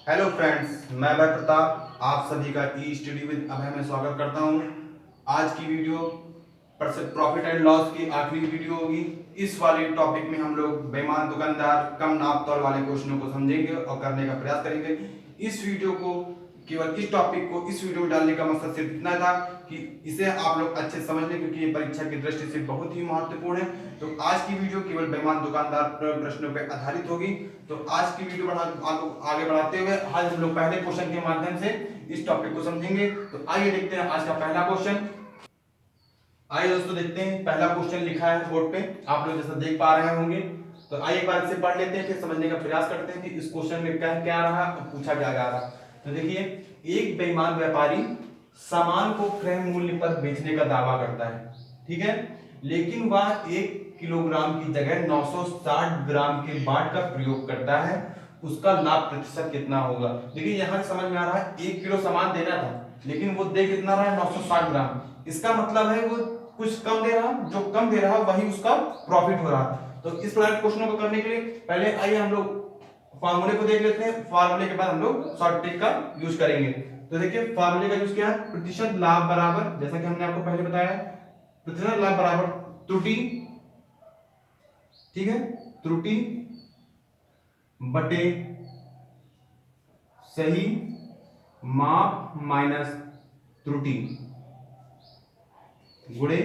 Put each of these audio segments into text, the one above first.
Hello friends, मैं अभय प्रताप आप सभी का ई स्टडी विद अभय में स्वागत करता हूं। आज की वीडियो प्रॉफिट एंड लॉस की आखिरी वीडियो होगी। इस वाले टॉपिक में हम लोग बेईमान दुकानदार कम नाप तोल वाले क्वेश्चनों को समझेंगे और करने का प्रयास करेंगे। इस वीडियो को केवल इस टॉपिक को इस वीडियो में डालने का मकसद सिर्फ इतना था कि इसे आप लोग अच्छे समझ लें, क्योंकि ये परीक्षा की दृष्टि से बहुत ही महत्वपूर्ण है। तो आज की वीडियो केवल बेईमान दुकानदार प्रश्नों पर आधारित होगी। तो आज की वीडियो आगे बढ़ाते हुए आज हम लोग पहले क्वेश्चन के माध्यम से इस टॉपिक को समझेंगे। तो आइए देखते हैं आज का पहला क्वेश्चन। आइए दोस्तों देखते हैं पहला क्वेश्चन लिखा है बोर्ड पे, आप लोग जैसा देख पा रहे होंगे। तो आइए एक बार इसे पढ़ लेते हैं, फिर समझने का प्रयास करते हैं कि इस क्वेश्चन में क्या क्या रहा और पूछा क्या जा रहा। तो देखिए, एक बेईमान व्यापारी सामान को क्रय मूल्य पर बेचने का दावा करता है, ठीक है, लेकिन वह 1 किलोग्राम की जगह 960 ग्राम के बाट का प्रयोग करता है। उसका लाभ प्रतिशत कितना होगा। देखिए यहां समझ में आ रहा है 1 किलो सामान देना था, लेकिन वो दे कितना रहा है 960 ग्राम। इसका मतलब है वो कुछ कम दे रहा, जो कम दे रहा वही उसका प्रॉफिट हो रहा। तो इस प्रकार के क्वेश्चनों को करने के लिए पहले आइए हम लोग फार्मूले को देख लेते हैं। फार्मूले के बाद हम लोग शॉर्ट ट्रिक का यूज करेंगे। तो देखिए फार्मूले का यूज क्या है, प्रतिशत लाभ बराबर, जैसा कि हमने आपको पहले बताया, प्रतिशत लाभ बराबर त्रुटि, ठीक है, त्रुटि बटे सही माप माइनस त्रुटि गुणे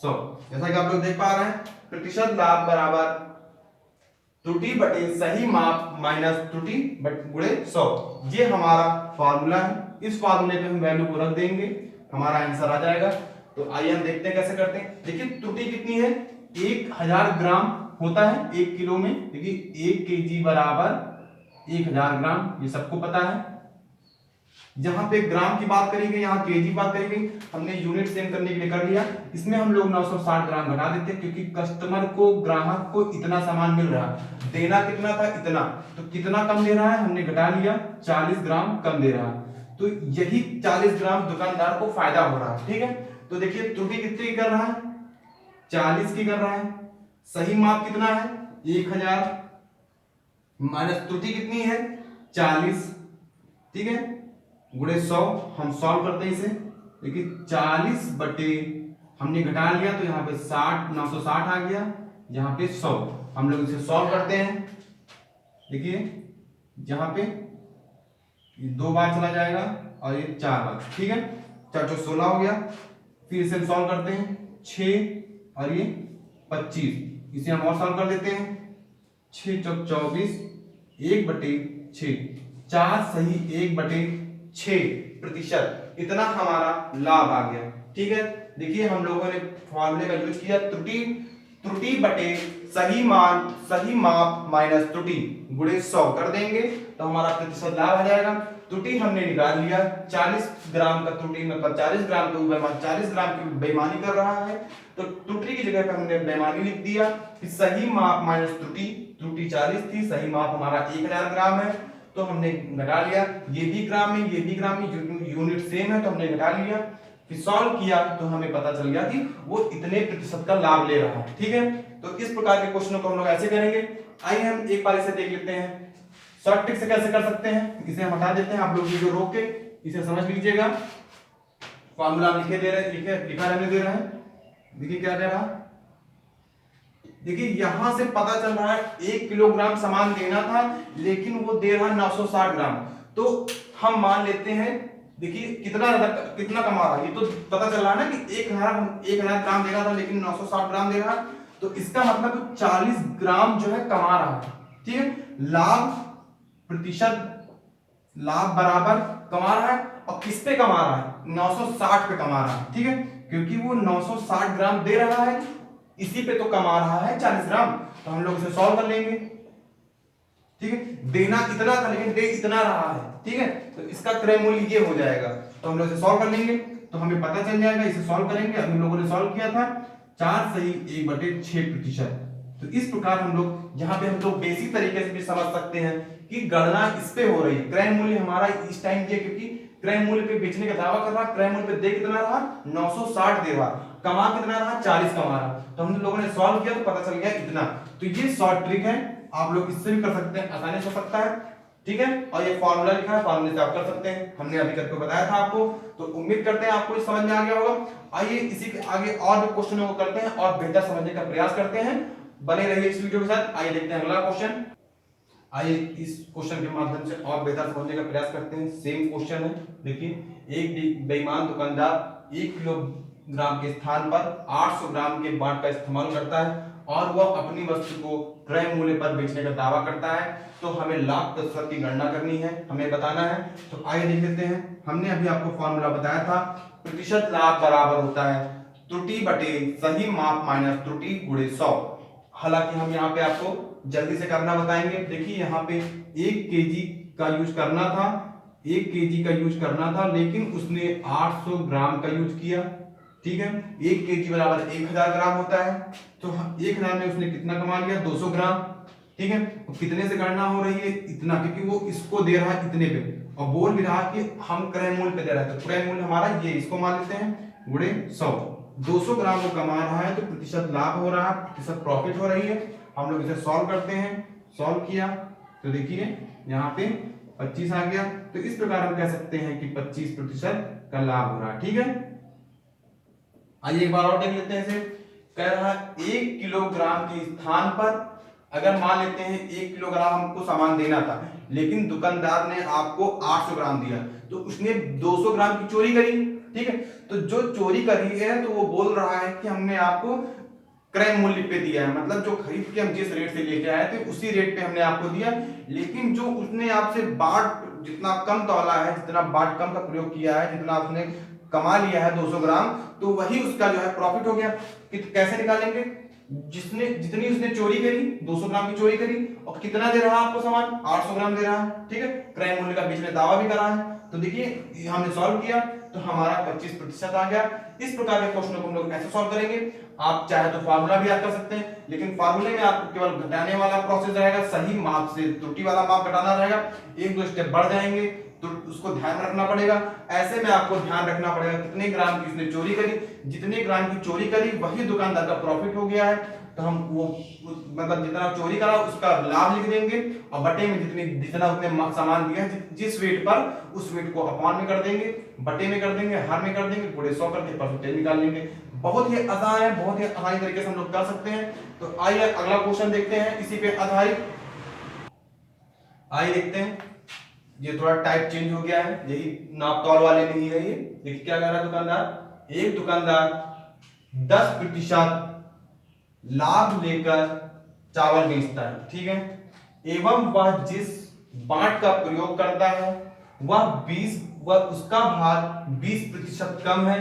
100। जैसा कि आप लोग देख पा रहे हैं, प्रतिशत लाभ बराबर त्रुटि बटे सही माप माइनस त्रुटि गुणे 100, ये हमारा फार्मूला है। इस फार्मूले पे हम वैल्यू को रख देंगे, हमारा आंसर आ जाएगा। तो आइए हम देखते हैं कैसे करते हैं। देखिए त्रुटि कितनी है, 1000 ग्राम होता है 1 किलो में। देखिए 1 केजी बराबर 1000 ग्राम, ये सबको पता है। जहां पे ग्राम की बात करी गई, यहाँ केजी बात करी गई, हमने यूनिट सेम करने के लिए कर लिया। इसमें हम लोग 960 ग्राम घटा देते हैं, क्योंकि कस्टमर को, ग्राहक को इतना सामान मिल रहा, देना कितना था इतना, तो कितना कम दे रहा है हमने घटा लिया, 40 ग्राम कम दे रहा है। तो यही 40 ग्राम दुकानदार को फायदा हो रहा है, ठीक है। तो देखिए त्रुटि कितनी कर रहा है, 40 की कर रहा है। सही माप कितना है 1000 माइनस त्रुटि कितनी है 40, ठीक है, गुणे 100। हम सॉल्व करते हैं इसे। देखिए 40 बटे हमने घटा लिया, तो यहाँ पे 60 960 आ गया, यहाँ पे 100। हम लोग इसे सॉल्व करते हैं। देखिए यहाँ पे ये 2 बार चला जाएगा और ये 4 बार, ठीक है, 4 तो 16 हो गया। फिर इसे हम सॉल्व करते हैं, 6 और ये 25, इसे हम और सॉल्व कर देते हैं। 6 चौक 24, 1 बटे 6, 4 सही 1 बटे 6%, इतना हमारा लाभ आ गया, ठीक है। देखिए हम लोगों ने फॉर्मूले का यूज किया, त्रुटि त्रुटि बटे सही मान सही माप माइनस त्रुटि गुणे 100 कर देंगे, तो हमारा प्रतिशत लाभ आ जाएगा। त्रुटि हमने निकाल लिया, 40 ग्राम का त्रुटि मतलब 40 ग्राम को 40 ग्राम की बेईमानी कर रहा है, तो त्रुटि की जगह पर हमने बेईमानी लिख दिया। फिर सही माप माइनस त्रुटि, त्रुटि 40 थी, सही माप हमारा 1000 ग्राम है, तो हमने घटा लिया। ये भी ग्राम में ये भी ग्राम में, यूनिट सेम है तो हमने घटा लिया। फिर सॉल्व किया तो हमें पता चल गया कि वो इतने प्रतिशत का लाभ ले रहा है, ठीक है। तो इस प्रकार के क्वेश्चनों को हम लोग ऐसे करेंगे। आइए हम एक बार इसे देख लेते हैं, शॉर्ट ट्रिक से कैसे कर सकते हैं। इसे हम हटा देते हैं, आप लोग वीडियो रोक के इसे समझ लीजिएगा। फॉर्मूला लिखे दे रहे, लिखा रहने दे रहे हैं। देखिए क्या दे रहा, देखिए यहां से पता चल रहा है 1 किलोग्राम सामान देना था, लेकिन वो दे रहा है 960 ग्राम। तो हम मान लेते हैं, देखिए कितना कमा रहा है, ये तो पता चल रहा है ना कि 1000 ग्राम देना था, लेकिन 960 ग्राम दे रहा है, तो इसका मतलब 40 ग्राम जो है कमा रहा है, ठीक है। लाभ प्रतिशत लाभ बराबर कमा रहा है, और किस पे कमा रहा है 960 पे कमा रहा है, ठीक है, क्योंकि वो 960 ग्राम दे रहा है, इसी पे तो कमा रहा है 40 ग्राम। तो हम लोग इसे सॉल्व कर लेंगे, ठीक है। देना इतना था लेकिन दे इतना रहा है, ठीक है, तो इसका क्रय मूल्य ये हो जाएगा। तो हम लोग इसे सॉल्व कर लेंगे तो हमें पता चल जाएगा। इसे सॉल्व करेंगे, हम लोगों ने सॉल्व किया था 4 सही 1 बटे 6%। तो इस प्रकार हम लोग यहाँ पे हम लोग बेसिक तरीके से भी समझ सकते हैं कि गणना इस पे हो रही है। क्रय मूल्य हमारा इस टाइम ये, क्योंकि क्रय मूल्य पे बेचने का दावा कर रहा, क्रय मूल्य पे दे कितना रहा 960 दे रहा, कमा कितना रहा 40 कमा रहा। तो हम लोगों ने सॉल्व किया तो पता चल गया इतना। तो ये शॉर्ट ट्रिक है, आप लोग इससे भी कर सकते हैं, आसानी से हो सकता है। ठीक है। और ये फॉर्मूला लिखा है, फॉर्मूले से आप कर सकते हैं, हमने अभी करके बताया था आपको। तो उम्मीद करते हैं आपको ये समझ में आ गया होगा। आइए इसी के आगे और भी क्वेश्चनों को करते हैं और बेहतर समझने का प्रयास करते हैं। बने रहिए इस वीडियो के साथ। आइए देखते हैं अगला क्वेश्चन। आइए इस क्वेश्चन के माध्यम से और बेहतर समझने का प्रयास करते हैं। सेम क्वेश्चन है, देखिए एक बेईमान दुकानदार 1 किलोग्राम के स्थान पर 800 ग्राम के बाट का इस्तेमाल करता है और वह अपनी वस्तु को क्रय मूल्य पर बेचने का दावा करता है। तो हमें लाभ प्रतिशत की गणना करनी है, हमें बताना है। तो आइए देख लेते हैं। हमने अभी आपको फॉर्मूला बताया था, प्रतिशत लाभ बराबर होता है त्रुटि बटे सही माप माइनस त्रुटि गुणे 100। हालांकि हम यहाँ पे आपको जल्दी से करना बताएंगे। देखिए यहाँ पे 1 केजी का यूज करना था, 1 केजी का यूज करना था, लेकिन उसने 800 ग्राम का यूज किया। ठीक है, 1 केजी बराबर 1000 ग्राम होता है। तो 1000 में उसने कितना कमा लिया, 200 ग्राम। ठीक है, कितने से गणना हो रही है, इतना, क्योंकि वो इसको दे रहा है इतने पे और बोल भी रहा कि हम क्रय मूल्य पे दे रहा है। तो क्रय मूल्य हमारा ये, इसको मान लेते हैं गुणे 100। 200 ग्राम वो कमा रहा है, तो प्रतिशत लाभ हो रहा है, प्रतिशत प्रॉफिट हो रही है। हम लोग इसे सॉल्व करते हैं। सॉल्व किया तो देखिए यहाँ पे 25 आ गया। तो इस प्रकार हम कह सकते हैं कि 25% का लाभ हो रहा है। ठीक है, आइए एक बार और देख लेते हैं इसे। कह रहा है 1 किलोग्राम के स्थान पर, अगर मान लेते हैं 1 किलोग्राम हमको सामान देना था, लेकिन दुकानदार ने आपको 800 ग्राम दिया, तो उसने 200 ग्राम की चोरी करी। ठीक है, तो जो चोरी करी है तो वो बोल रहा है कि हमने आपको क्रय मूल्य पे दिया है, मतलब जो खरीद के हम जिस रेट से लेके आए थे उसी रेट पे हमने आपको दिया। लेकिन जो उसने आपसे बाट जितना कम तौला है, जितना बाट कम का प्रयोग किया है, जितना उसने कमा लिया है 200 ग्राम, तो वही उसका जो है प्रॉफिट हो गया। कैसे निकालेंगे, जिसने जितनी उसने चोरी करी, 200 ग्राम की चोरी करी, और कितना दे रहा है आपको सामान, 800 ग्राम दे रहा है। ठीक है, क्रय मूल्य का बीच में दावा भी करा है। तो देखिए हमने सॉल्व किया तो हमारा 25% आ गया। इस प्रकार के क्वेश्चन को हम लोग ऐसे सॉल्व करेंगे। आप चाहे तो फार्मूला भी याद कर सकते हैं, लेकिन फार्मूले में आपको केवल घटाने वाला प्रोसेस रहेगा, सही माप से त्रुटि वाला माप घटाना रहेगा। एक दो स्टेप बढ़ जाएंगे तो उसको ध्यान रखना पड़ेगा। ऐसे में आपको ध्यान रखना पड़ेगा कितने ग्राम की उसने चोरी करी, जितने ग्राम की चोरी करी वही दुकानदार का प्रॉफिट हो गया है। तो हम वो मतलब जितना चोरी करा उसका लाभ लिख देंगे और बटे में जितना उसने सामान दिया है जिस वेट पर, उस वेट को अपॉन में कर देंगे, बटे में कर देंगे, हर में कर देंगे, पूरे 100 करके परसेंटेज निकाल लेंगे। बहुत ही आसान है, बहुत ही आसानी तरीके से हम लोग कर सकते हैं। तो आइए अगला क्वेश्चन देखते हैं इसी पे आधारित। आइए देखते हैं, ये थोड़ा टाइप चेंज हो गया है, यही नाप तौल वाले नहीं है। ये देखिए क्या कह रहा है दुकानदार, एक दुकानदार 10% लाभ लेकर चावल बेचता है। ठीक है, एवं वह जिस बाट का प्रयोग करता है वह उसका भाग 20% कम है।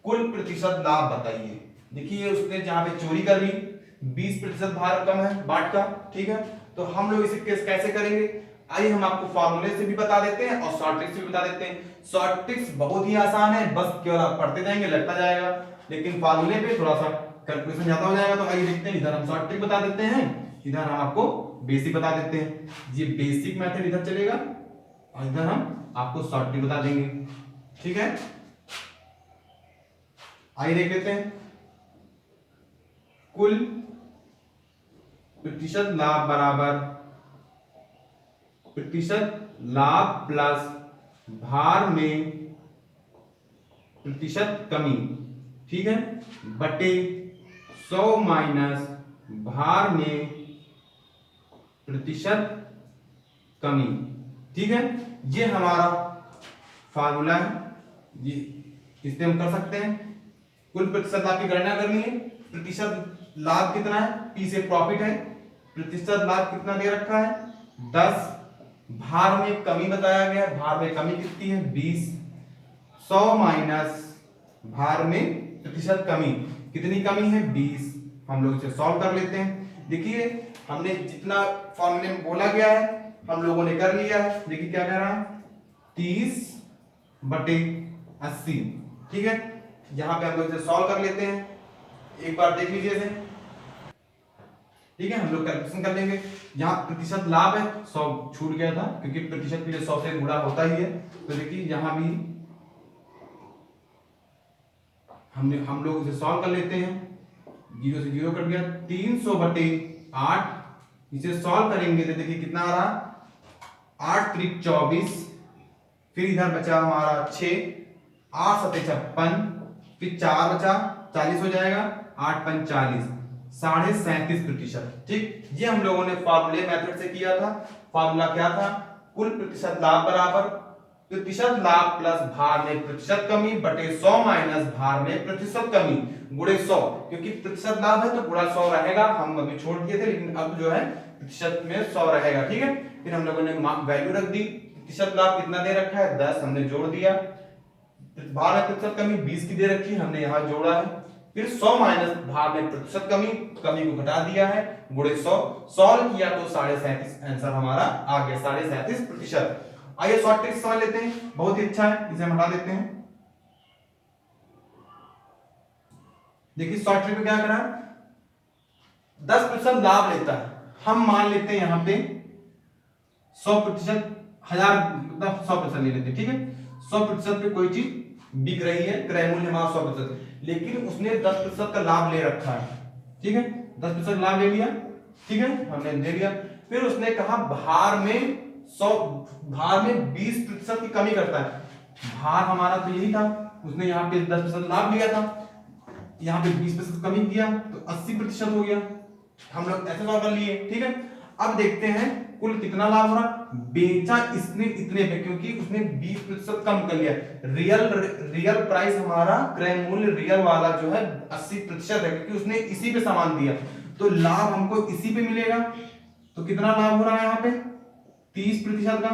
कुल प्रतिशत लाभ बताइए। देखिए उसने जहां पे चोरी कर ली, 20% भाग कम है बाट का। ठीक है, तो हम लोग इसे कैसे करेंगे, आइए हम आपको फार्मूले से भी बता देते हैं और शॉर्ट ट्रिक्स भी बता देते हैं। शॉर्ट ट्रिक्स बहुत ही आसान है, बस केवल आप पढ़ते जाएंगे, लगता जाएगा, लेकिन फार्मूले पे थोड़ा सा कैलकुलेशन ज्यादा हो जाएगा। तो आइए देखते हैं, इधर हम शॉर्ट ट्रिक बता देते हैं, इधर हम आपको बेसिक बता देते हैं। ये बेसिक मेथड इधर चलेगा और इधर हम आपको शॉर्ट ट्रिक बता देंगे। ठीक है, आइए देख लेते हैं। कुल प्रतिशत लाभ बराबर प्रतिशत लाभ प्लस भार में प्रतिशत कमी। ठीक है, बटे 100 माइनस भार में प्रतिशत कमी। ठीक है, ये हमारा फार्मूला है, ये इससे हम कर सकते हैं। कुल प्रतिशत लाभ की गणना करनी है। प्रतिशत लाभ कितना है, पी से प्रॉफिट है, प्रतिशत लाभ कितना दे रखा है 10, भार में कमी बताया गया, भार में कमी कितनी है 20, 100 माइनस भार में प्रतिशत कमी, कितनी कमी है 20। हम लोग इसे सॉल्व कर लेते हैं। देखिए हमने जितना फॉर्मूले में बोला गया है हम लोगों ने कर लिया है। देखिए क्या कह रहा है 30/80। ठीक है, यहां पे हम लोग इसे सॉल्व कर लेते हैं, एक बार देख लीजिए इसे। ठीक है, हम लोग कैलकुलेशन कर लेंगे। यहाँ प्रतिशत लाभ है 100 छूट गया था क्योंकि प्रतिशत के लिए 100 से गुणा होता ही है। तो देखिए यहां भी हम लोग इसे सॉल्व कर लेते हैं। 0 से 0 कट गया, 300/8। इसे सॉल्व करेंगे तो देखिए कितना आ रहा 8 त्रिक 24, फिर इधर बचा हमारा 6, 8 सते 56, फिर 4 बचा 40 हो जाएगा, 8 पंच 40, 37.5%। ठीक, ये हम लोगों ने फार्मूले मेथड से किया था। फार्मूला क्या था? कुल प्रतिशत लाभ बराबर प्रतिशत लाभ प्लस भार में प्रतिशत कमी बटे 100 माइनस भार में प्रतिशत कमी गुणे 100। क्योंकि प्रतिशत लाभ है तो गुणा 100 रहेगा, हम अभी छोड़ दिए थे, लेकिन अब जो है प्रतिशत में 100 रहेगा। ठीक है, फिर हम लोगों ने वैल्यू रख दी। प्रतिशत लाभ कितना दे रखा है? 10, हमने जोड़ दिया। भार में प्रतिशत कमी 20 की दे रखी है, हमने यहाँ जोड़ा है। फिर 100 माइनस भार में प्रतिशत कमी, कमी को घटा दिया है, गुणे 100। सॉल्व किया तो 37.5 आंसर हमारा आ गया, 37.5%। आइए शॉर्ट ट्रिक समझ लेते हैं, बहुत ही अच्छा है, इसे हम हटा देते हैं। देखिए शॉर्ट ट्रिक में क्या करा, 10% लाभ लेता है, हम मान लेते हैं यहाँ पे 100%, 1000 मतलब 100% ले लेते हैं। ठीक है, 100% पे कोई चीज बिक रही है, क्रय मूल्य हमारा 100%, लेकिन उसने 10% का लाभ ले रखा है। ठीक है, 10% लाभ ले लिया। ठीक है, हमने ले लिया। फिर उसने कहा भार में 20% की कमी करता है। भार हमारा तो यही था, उसने यहाँ पे 10% लाभ लिया था, यहाँ पे 20% कमी किया तो 80% हो गया। हम लोग ऐसे सॉल्व कर लिए। ठीक है, अब देखते हैं कुल कितना लाभ हो रहा। बेचा इसने इतने पे, क्योंकि उसने 20% कम कर लिया। रियल प्राइस हमारा क्रय मूल्य रियल वाला जो है 80% है, क्योंकि उसने इसी पे सामान दिया, तो लाभ हमको इसी पे मिलेगा। तो कितना लाभ हो रहा है यहाँ पे? 30% का,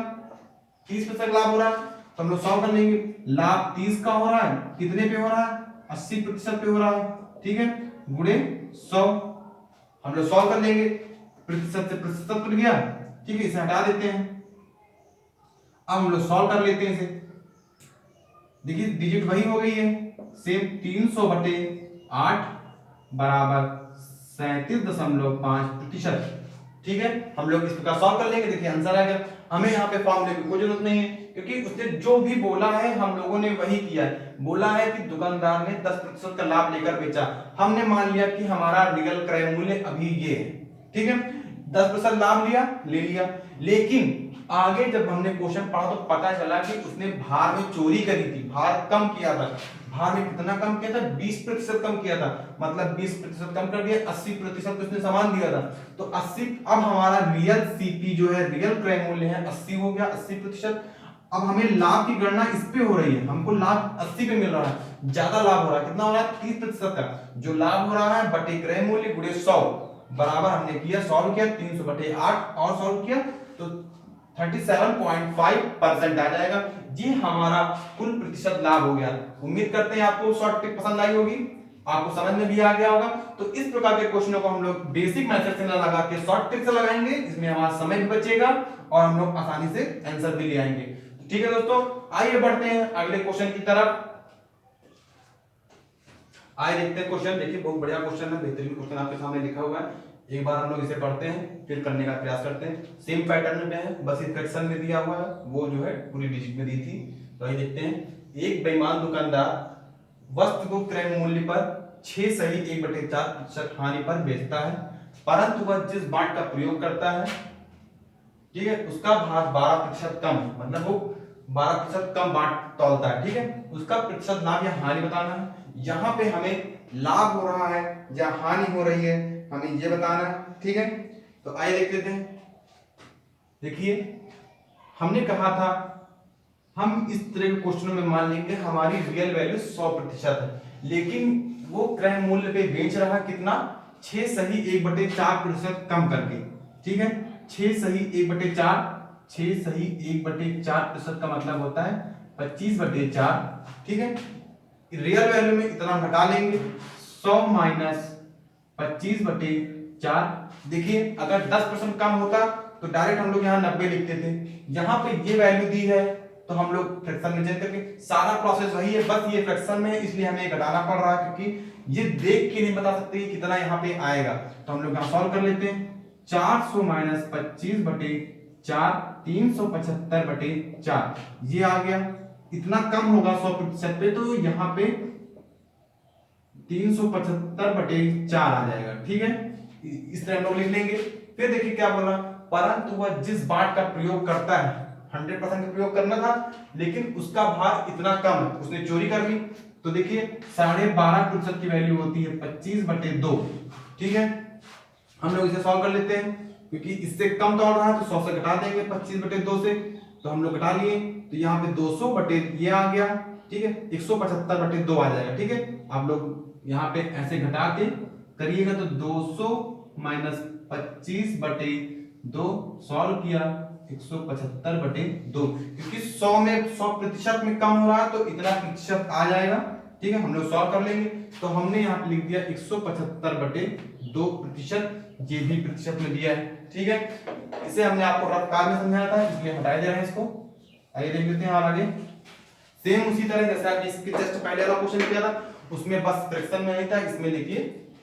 30% लाभ हो रहा है। तो हम लोग सॉल्व कर लेंगे। लाभ 30 का हो रहा है, कितने पे हो रहा है? 80% पे हो रहा है। ठीक है, गुणे 100, हम लोग सॉल्व कर लेंगे। प्रतिशत से प्रतिशत कट गया। ठीक है, इसे हटा देते हैं। अब हम लोग सॉल्व कर लेते हैं इसे। देखिए डिजिट वही हो गई है सेम, 300/8 बराबर 37.5%। ठीक है, हम लोग इस प्रकार सॉल्व कर लेंगे। देखिए आंसर आ गया। हमें यहाँ पे फॉर्मूले की कोई जरूरत नहीं है, क्योंकि उसने जो भी बोला है हम लोगों ने वही किया है। बोला है कि दुकानदार ने 10% का लाभ लेकर बेचा, हमने मान लिया कि हमारा रियल क्रय मूल्य अभी ये है। ठीक है, 10% लाभ लिया, ले लिया, लेकिन आगे जब हमने क्वेश्चन पढ़ा तो पता चला कि उसने भार में चोरी करी थी, भार कम किया था। भार में कितना कम किया था? 20% कम किया था, मतलब 20% कम कर दिया, 80% उसने सामान दिया था। तो 80, अब हमारा रियल सीपी जो है, रियल क्रय मूल्य है 80 हो गया, 80%। अब हमें लाभ की गणना इस पे हो रही है, हमको लाभ 80 पे मिल रहा है, ज्यादा लाभ हो रहा है। कितना हो रहा है? 30% का जो लाभ हो रहा है बटे क्रय मूल्य गुणे 100 बराबर हमने किया, सॉल्व किया 300/8 और सॉल्व किया तो 37.5% आ जाएगा। ये हमारा कुल प्रतिशत लाभ हो गया। उम्मीद करते हैं आपको शॉर्ट ट्रिक पसंद आई होगी, आपको समझ में भी आ गया होगा। तो इस प्रकार के क्वेश्चनों को हम लोग बेसिक मेथड से ना लगा के शॉर्ट ट्रिक से लगाएंगे, इसमें हमारा समय भी बचेगा और हम लोग आसानी से आंसर भी ले आएंगे। ठीक है दोस्तों, आइए बढ़ते हैं अगले क्वेश्चन की तरफ। आइए देखते हैं क्वेश्चन। देखिए बहुत बढ़िया क्वेश्चन है, बेहतरीन क्वेश्चन आपके सामने लिखा हुआ है। एक बार हम लोग इसे पढ़ते हैं, फिर करने का प्रयास करते हैं। सेम पैटर्न में है, बस फ्रैक्शन में दिया हुआ है, वो जो है पूरी डिजिट में दी थी। तो आइए देखते हैं। एक बेईमान दुकानदार वस्तु को क्रय मूल्य पर 6 सही 1/4% हानि पर बेचता है, परंतु वह जिस बाट का प्रयोग करता है, ठीक है, उसका भार 12% कम, मतलब वो 12% कम बाट तौलता है। ठीक है, उसका प्रतिशत लाभ या हानि बताना है। यहाँ पे हमें लाभ हो रहा है या हानि हो रही है, हमें ये बताना है। ठीक है, तो आइए देख लेते हैं। देखिए हमने कहा था हम इस तरह के क्वेश्चनों में मान लेंगे हमारी रियल वैल्यू 100% है, लेकिन वो क्रय मूल्य पे बेच रहा कितना? 6 सही 1/4% कम करके। ठीक है, 6 सही 1/4, 6 सही 1/4% का मतलब होता है 25/4। ठीक है, रियल वैल्यू में इतना घटा लेंगे, 100 माइनस 25/4। देखिए अगर 10% कम होता तो डायरेक्ट हम लोग यहाँ 90 लिखते थे, यहाँ पे ये वैल्यू दी है तो हम लोग फ्रैक्शन में चेंज करके, सारा प्रोसेस वही है, बस ये फ्रैक्शन में है इसलिए हमें घटाना पड़ रहा है, क्योंकि ये देख के नहीं बता सकते कि कितना यहाँ पे आएगा। तो हम लोग यहाँ सॉल्व कर लेते हैं। 400 माइनस 25/4, 375/4, ये आ गया। इतना कम होगा 100% पे, तो यहाँ पे 375/4 आ जाएगा। ठीक है, इस तरह हम लोग लिख लेंगे। फिर देखिए क्या बोला, परंतु वह जिस बाट का प्रयोग करता है 100% का प्रयोग करना था, लेकिन उसका भार इतना कम है, उसने चोरी कर ली। तो देखिए 12.5% की वैल्यू होती है 25/2। ठीक है, हम लोग इसे सॉल्व कर लेते हैं, क्योंकि इससे कम दौड़ रहा है तो 100 से घटा देंगे 25/2 से, तो हम लोग घटा लिए। तो यहाँ पे 200 बटे ये आ गया, ठीक है, 175/2 आ जाएगा। ठीक है, आप लोग यहाँ पे ऐसे घटा के करिएगा तो 200 माइनस 25/2 सॉल्व किया 175/2, क्योंकि 100% में कम हो रहा है तो इतना प्रतिशत आ जाएगा। ठीक है, हम लोग सॉल्व कर लेंगे। तो हमने यहाँ पे लिख दिया 175/2%, ये भी प्रतिशत में दिया है। ठीक है, इसे हमने आपको रफ कार में समझाया था, इसलिए हटा दे रहे हैं इसको। आइए देख लेते हैं और आगे सेम उसी तरह जैसे आपने इसके जस्ट पहले वाला क्वेश्चन किया था, उसमें बस फ्रैक्शन में नहीं था, इसमें देखिए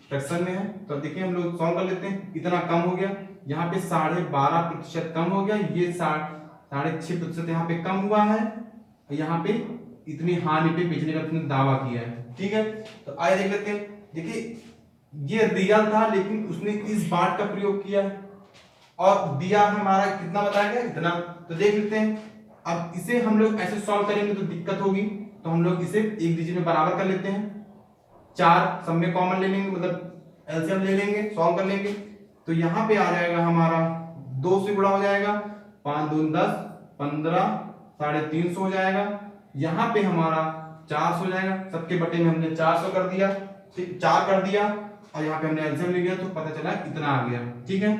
फ्रैक्शन में है। तो देखिए हम लोग सॉल्व कर लेते हैं। इतना कम हो गया, यहाँ पे 12.5% कम हो गया, ये 6.5% यहाँ पे कम हुआ है, यहाँ पे इतनी हानि पे बेचने का उसने दावा किया है। ठीक है, तो आइए देख लेते हैं। देखिए ये रियल था, लेकिन उसने इस बाट का प्रयोग किया है और दिया हमारा कितना बताया गया, इतना। तो देख लेते हैं। अब इसे हम लोग ऐसे सॉल्व करेंगे तो दिक्कत होगी, तो हम लोग इसे एक डिजिट में बराबर कर लेते हैं। 4 सब में कॉमन ले लेंगे, मतलब एलसीएम ले लेंगे, सॉल्व कर लेंगे। तो यहाँ पे आ जाएगा हमारा 2 से गुणा हो जाएगा, 5 दूनी 10, 15, 350 हो जाएगा। यहाँ पे हमारा 400 हो जाएगा, सबके बटे में हमने 400 कर दिया, 4 कर दिया, और यहाँ पे हमने एलसीएम ले लिया तो पता चला इतना आ गया। ठीक है,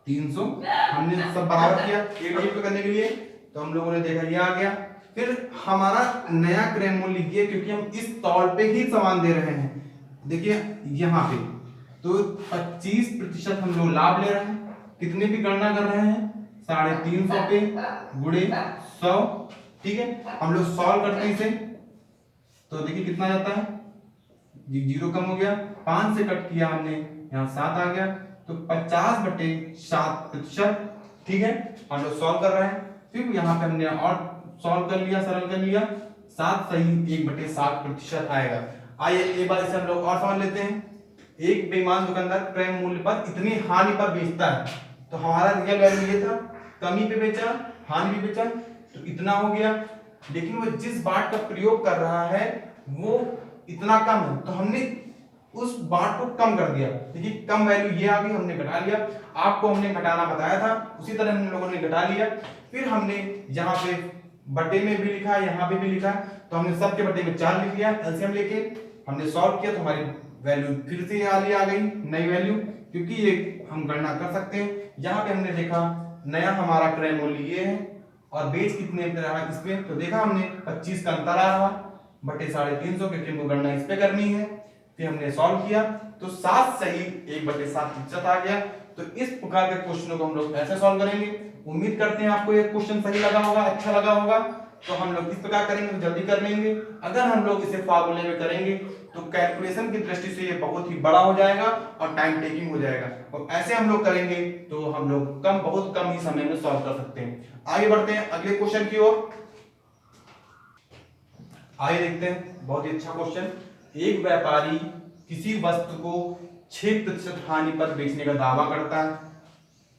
300 हमने सब बराबर किया एक डिजिट पे करने के लिए, तो हम लोगों ने देखा ये आ गया। फिर हमारा नया क्रय मूल्य लिखिए, क्योंकि हम इस तौल पे ही सामान दे रहे हैं। देखिए यहाँ पे तो 25% हम लोग लाभ ले रहे हैं, कितने की गणना कर रहे हैं, 350 पे गुणे 100। ठीक है, हम लोग सॉल्व करते हैं इसे, तो देखिए कितना जाता है, 0 कम हो गया, 5 से कट किया हमने, यहाँ 7 आ गया, तो 50/7%। ठीक है, हम लोग सॉल्व कर रहे हैं। फिर यहाँ पे हमने और सॉल्व कर लिया, सरल कर लिया, 7 सही 1/7% आएगा। आइए एक बार इसे हम लोग और समझ लेते हैं। एक बेईमान दुकानदार क्रय मूल्य पर इतनी हानि पर बेचता है, तो हमारा रियल वैल्यू ये था, कमी पे बेचा, हानि पे बेचा, तो इतना हो गया। लेकिन वो जिस बाट का प्रयोग कर रहा है वो इतना कम है, तो हमने उस बाट को कम कर दिया। देखिए कम वैल्यू ये आ गई, हमने घटा लिया, आपको हमने घटाना बताया था, उसी तरह हम लोगों ने घटा लिया। फिर हमने यहाँ पे बटे में भी लिखा, यहाँ पे भी लिखा, तो हमने सबके बटे में 4 लिख लिया, एलसीएम लेके हमने सॉल्व किया, तो हमारी वैल्यू फिर से आ गई नई वैल्यू, क्योंकि ये हम गणना कर सकते हैं। यहाँ पे हमने देखा नया हमारा क्रय मूल्य ये है, और बेच कितने पे रहा इसमें, तो देखा हमने 25 का अंतर आ रहा बटे 350, क्योंकि हमको गणना इस पे करनी है। फिर हमने सॉल्व किया तो 7 सही 1/7% आ गया। तो इस प्रकार के क्वेश्चनों को हम लोग ऐसे सॉल्व करेंगे। उम्मीद करते हैं आपको ये क्वेश्चन सही लगा होगा, अच्छा लगा होगा। तो हम लोग इस प्रकार करेंगे तो जल्दी कर लेंगे। अगर हम लोग इसे फार्मूले में करेंगे तो कैलकुलेशन की दृष्टि से ये बहुत ही बड़ा हो जाएगा और टाइम टेकिंग हो जाएगा, और ऐसे हम लोग करेंगे तो हम लोग बहुत कम ही समय में सॉल्व कर सकते हैं। आगे बढ़ते हैं अगले क्वेश्चन की ओर। आइए देखते हैं, बहुत ही अच्छा क्वेश्चन। एक व्यापारी किसी वस्तु को 6% हानि पर बेचने का दावा करता है,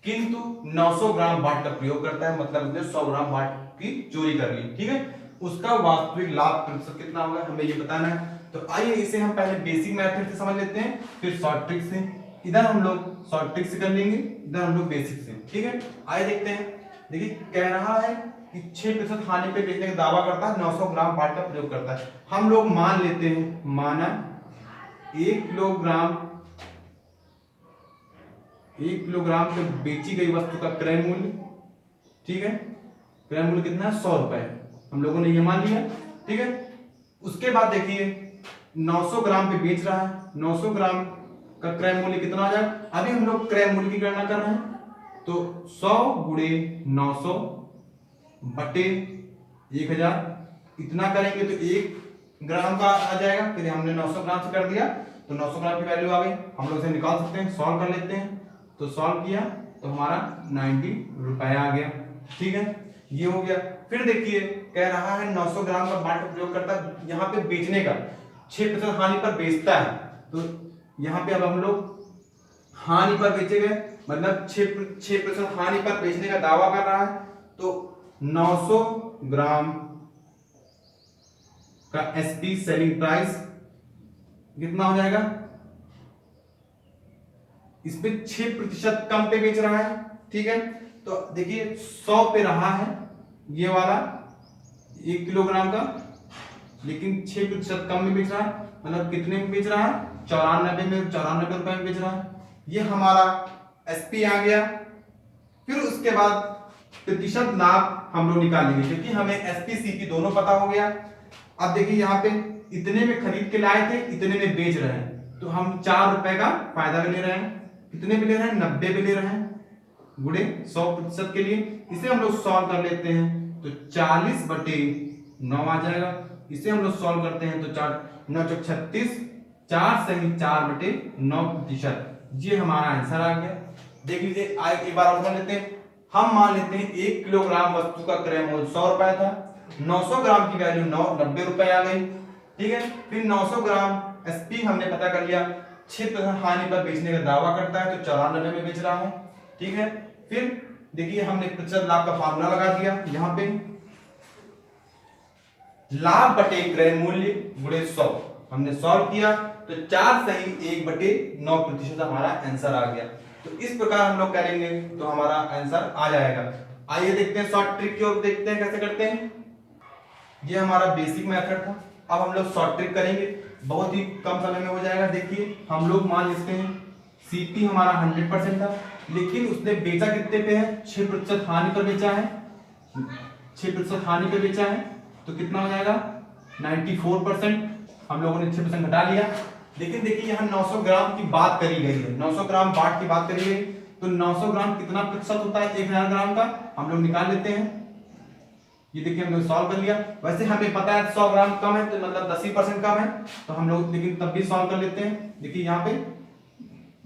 किंतु 900 ग्राम बाट का प्रयोग करता है, मतलब उसने 100 ग्राम बाट की चोरी कर ली। ठीक है, उसका वास्तविक लाभ प्रतिशत कितना होगा हमें ये बताना है। तो आइए इसे हम पहले बेसिक मेथड से समझ लेते हैं, फिर शॉर्ट ट्रिक से। इधर हम लोग शॉर्ट ट्रिक से कर लेंगे, इधर हम लोग बेसिक से। ठीक है, आइए देखते हैं। देखिए कह रहा है कि 6% हानि पे बेचने का दावा करता है, 900 ग्राम बाट का प्रयोग करता है। हम लोग मान लेते हैं, माना 1 किलोग्राम पे बेची गई वस्तु का क्रय मूल्य, ठीक है, क्रय मूल्य कितना है, 100 रुपए, हम लोगों ने ये मान लिया। ठीक है, उसके बाद देखिए 900 ग्राम पे बेच रहा है, 900 ग्राम का क्रय मूल्य कितना आ जाएगा। अभी हम लोग क्रय मूल्य की गणना कर रहे हैं, तो 100 गुणे 900 बटे 1000 इतना करेंगे तो 1 ग्राम का आ जाएगा। फिर हमने 900 ग्राम से कर दिया तो 900 ग्राम की वैल्यू आ गई, हम लोग इसे निकाल सकते हैं, सॉल्व कर लेते हैं। तो सॉल्व किया तो हमारा 90 रुपया आ गया। ठीक है, ये हो गया। फिर देखिए कह रहा है 900 ग्राम का बाट का प्रयोग करता है, यहाँ पे बेचने का 6% हानि पर बेचता है, तो यहाँ पे अब हम लोग हानि पर बेचे गए मतलब 6% हानि पर बेचने का दावा कर रहा है, तो 900 ग्राम का एसपी सेलिंग प्राइस कितना हो जाएगा, इस पे 6% कम पे बेच रहा है। ठीक है, तो देखिए 100 पे रहा है ये वाला 1 किलोग्राम का, लेकिन 6% कम में बेच रहा है, मतलब कितने में बेच रहा है, 94 रुपए में बेच रहा है। ये हमारा एसपी आ गया। फिर उसके बाद प्रतिशत लाभ हम लोग निकालेंगे, क्योंकि हमें एसपी सीपी दोनों पता हो गया। अब देखिए यहाँ पे इतने में खरीद के लाए थे, इतने में बेच रहे हैं, तो हम 4 रुपए का फायदा ले रहे हैं। कितने पे ले रहे हैं, 90 पे ले रहे हैं, गुणे 100% के लिए। इसे हम लोग सॉल्व कर लेते हैं, तो 40/9 आ जाएगा। इसे हम लोग सॉल्व करते हैं तो 4 9 चौक 36, 4 सही 4/9%, ये हमारा आंसर आ गया। देख लीजिए, एक बार और समझ लेते हैं। हम मान लेते हैं 1 किलोग्राम वस्तु का क्रय मूल्य 100 रुपए था, 900 ग्राम की वैल्यू 90 रुपए आ गई। ठीक है, फिर 900 ग्राम एसपी हमने पता कर लिया, 6% हानि पर बेचने का दावा करता है, तो 94 में बेच रहा है। ठीक है, फिर देखिए हमने प्रतिशत लाभ का फार्मूला लगा दिया, यहाँ पे लाभ बटे क्रय मूल्य गुणे 100 हमने सॉल्व किया, तो 4 सही 1/9% हमारा आंसर आ गया। तो इस प्रकार हम लोग करेंगे तो हमारा आंसर आ जाएगा। आइए देखते हैं शॉर्ट ट्रिक की ओर, देखते हैं कैसे करते हैं। ये हमारा बेसिक मेथड था, अब हम लोग शॉर्ट ट्रिक करेंगे, बहुत ही कम समय में हो जाएगा। देखिए हम लोग मान लेते हैं सीपी हमारा 100% था, लेकिन उसने बेचा कितने पे है, 6% हानि पर बेचा है, 6% हानि पर बेचा है, तो कितना हो जाएगा 94%। हम लोगों ने 6% घटा लिया। लेकिन देखिए यहाँ 900 ग्राम की बात करी गई है, 900 ग्राम बाट की बात करी गई, तो 900 ग्राम कितना प्रतिशत होता है 1000 ग्राम का, हम लोग निकाल लेते हैं। ये देखिए हम लोग सॉल्व कर लिया। वैसे हमें पता है 100 ग्राम कम है, तो मतलब 10% कम है, तो हम लोग लेकिन तब भी सॉल्व कर लेते हैं। देखिए यहाँ पे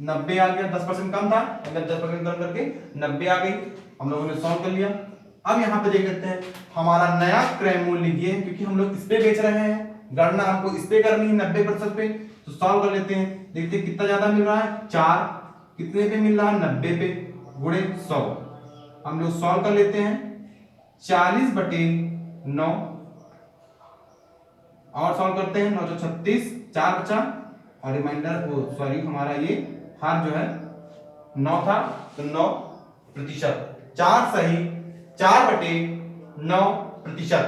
90 आ गया, 10% कम था, मतलब 10% कम करके 90 आ गई, हम लोगों ने सॉल्व कर लिया। अब यहाँ पे देख लेते हैं हमारा नया क्रय मूल्य ये है, क्योंकि हम लोग इस पे बेच रहे हैं, गणना हमको इस पे करनी है 90% पे, तो सॉल्व कर लेते हैं। देखते हैं कितना ज्यादा मिल रहा है, 4 कितने पे मिल रहा है, 90 पे, गुणे 100। हम लोग सॉल्व कर लेते हैं, 40/9 और सॉल्व करते हैं, 9 36, 4 बचा, और रिमाइंडर सॉरी हमारा ये हार जो है 9 था, तो 9%, 4 सही 4/9%,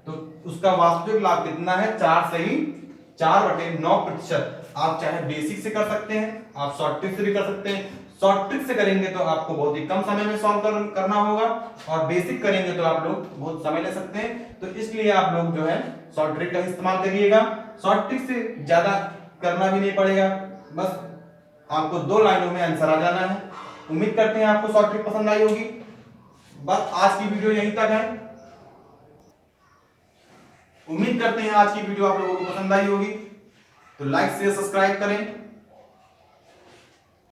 तो उसका वास्तविक लाभ कितना है, 4 सही 4/9%। आप चाहे बेसिक से कर सकते हैं, आप शॉर्ट ट्रिक से भी कर सकते हैं। शॉर्ट ट्रिक से करेंगे तो आपको बहुत ही कम समय में सॉल्व करना होगा, और बेसिक करेंगे तो आप लोग बहुत समय ले सकते हैं। तो इसलिए आप लोग जो है शॉर्ट ट्रिक का इस्तेमाल करिएगा। शॉर्ट ट्रिक से ज्यादा करना भी नहीं पड़ेगा, बस आपको 2 लाइनों में आंसर आ जाना है। उम्मीद करते हैं आपको शॉर्ट ट्रिक पसंद आई होगी। बस आज की वीडियो यहीं तक है। उम्मीद करते हैं आज की वीडियो आप लोगों को पसंद आई होगी, तो लाइक शेयर सब्सक्राइब करें।